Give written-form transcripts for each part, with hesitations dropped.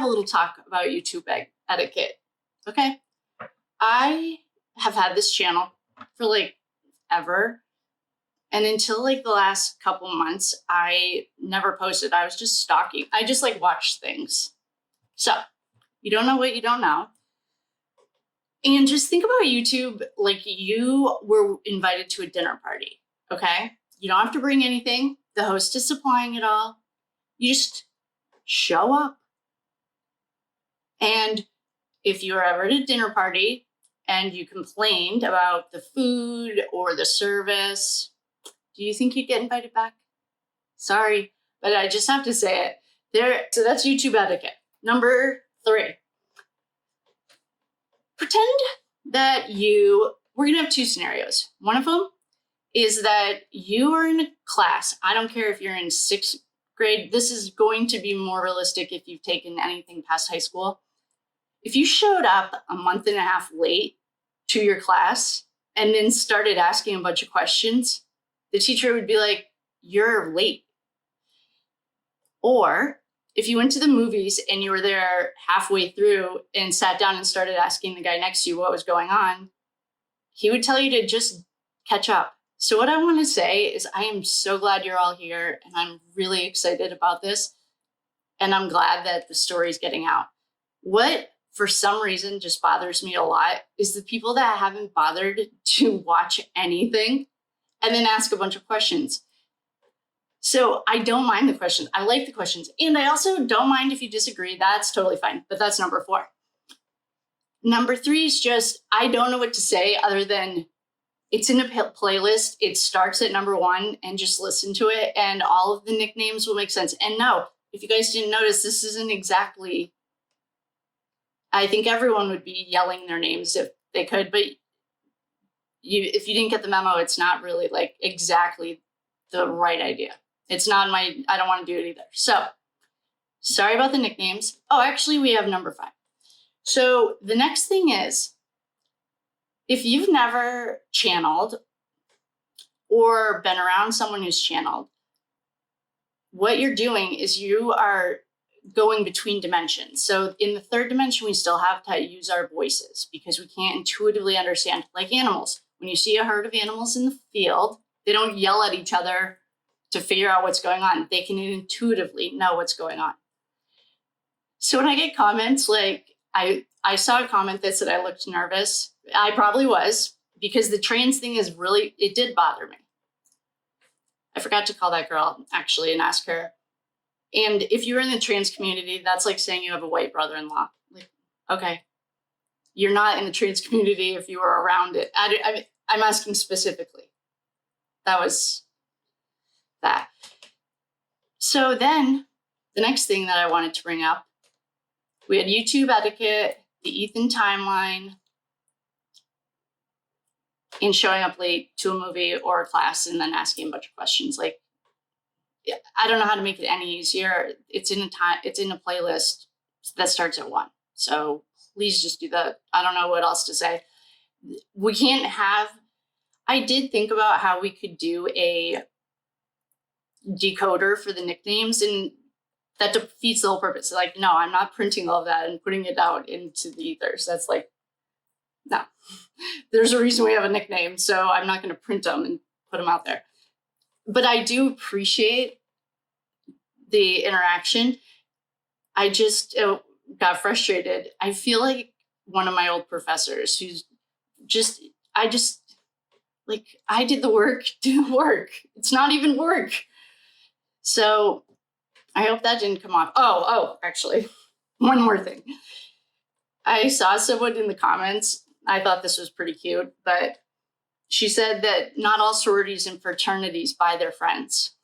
a little talk about YouTube etiquette. Okay. I have had this channel for like ever. And until like the last couple months, I never posted. I was just stalking. I just like watched things. So you don't know what you don't know. And just think about YouTube like you were invited to a dinner party. Okay. You don't have to bring anything. The host is supplying it all. You just show up. And if you were ever at a dinner party and you complained about the food or the service, do you think you'd get invited back? Sorry, but I just have to say it. So that's YouTube etiquette. Number 3. Pretend that we're going to have 2 scenarios. One of them is that you are in a class. I don't care if you're in 6th grade. This is going to be more realistic if you've taken anything past high school. If you showed up a month and a half late to your class and then started asking a bunch of questions, the teacher would be like, you're late. Or if you went to the movies and you were there halfway through and sat down and started asking the guy next to you what was going on, he would tell you to just catch up. So what I want to say is I am so glad you're all here and I'm really excited about this. And I'm glad that the story's getting out. What for some reason just bothers me a lot is the people that haven't bothered to watch anything and then ask a bunch of questions. So I don't mind the questions. I like the questions. And I also don't mind if you disagree. That's totally fine. But that's number 4. Number 3 is just, I don't know what to say other than it's in a playlist. It starts at number 1 and just listen to it. And all of the nicknames will make sense. And no, if you guys didn't notice, this isn't exactly, I think everyone would be yelling their names if they could, but if you didn't get the memo, it's not really like exactly the right idea. It's not I don't want to do it either. So sorry about the nicknames. Oh, actually we have number 5. So the next thing is, if you've never channeled or been around someone who's channeled, what you're doing is you are going between dimensions. So in the 3rd dimension, we still have to use our voices because we can't intuitively understand, like animals. When you see a herd of animals in the field, they don't yell at each other to figure out what's going on. They can intuitively know what's going on. So when I get comments like, I saw a comment that said I looked nervous. I probably was, because the trans thing is really, it did bother me. I forgot to call that girl actually and ask her. And if you're in the trans community, that's like saying you have a white brother-in-law. Like, okay, you're not in the trans community if you were around it. I'm asking specifically. That was that. So then the next thing that I wanted to bring up, we had YouTube etiquette, the Ethan timeline, and showing up late to a movie or a class and then asking a bunch of questions. Like, I don't know how to make it any easier. It's in a playlist that starts at 1. So please just do that. I don't know what else to say. We can't have, I did think about how we could do a decoder for the nicknames, and that defeats the whole purpose. Like, no, I'm not printing all of that and putting it out into the ethers. That's like, no. There's a reason we have a nickname, so I'm not going to print them and put them out there. But I do appreciate the interaction. I just got frustrated. I feel like one of my old professors who's just, I did the work, do the work. It's not even work. So I hope that didn't come off. Oh, actually, one more thing. I saw someone in the comments. I thought this was pretty cute, but she said that not all sororities and fraternities buy their friends,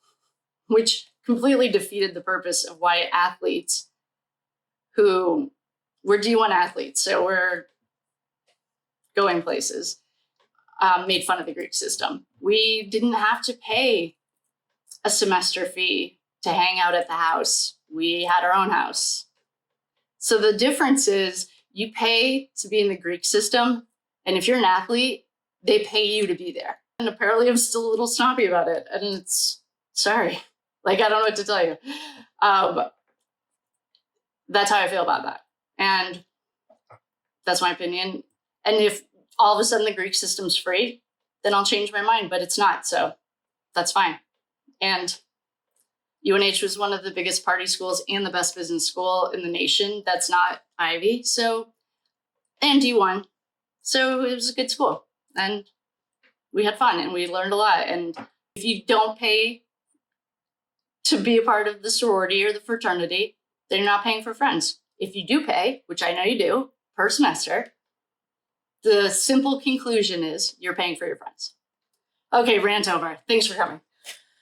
which completely defeated the purpose of why athletes we're D1 athletes, so we're going places, made fun of the Greek system. We didn't have to pay a semester fee to hang out at the house. We had our own house. So the difference is you pay to be in the Greek system, and if you're an athlete, they pay you to be there. And apparently I'm still a little snobby about it, and it's, sorry. Like, I don't know what to tell you. That's how I feel about that. And that's my opinion. And if all of a sudden the Greek system's free, then I'll change my mind, but it's not. So that's fine. And UNH was one of the biggest party schools and the best business school in the nation. That's not Ivy. So, and D1. So it was a good school. And we had fun and we learned a lot. And if you don't pay to be a part of the sorority or the fraternity, then you're not paying for friends. If you do pay, which I know you do, per semester, the simple conclusion is you're paying for your friends. Okay, rant over. Thanks for coming.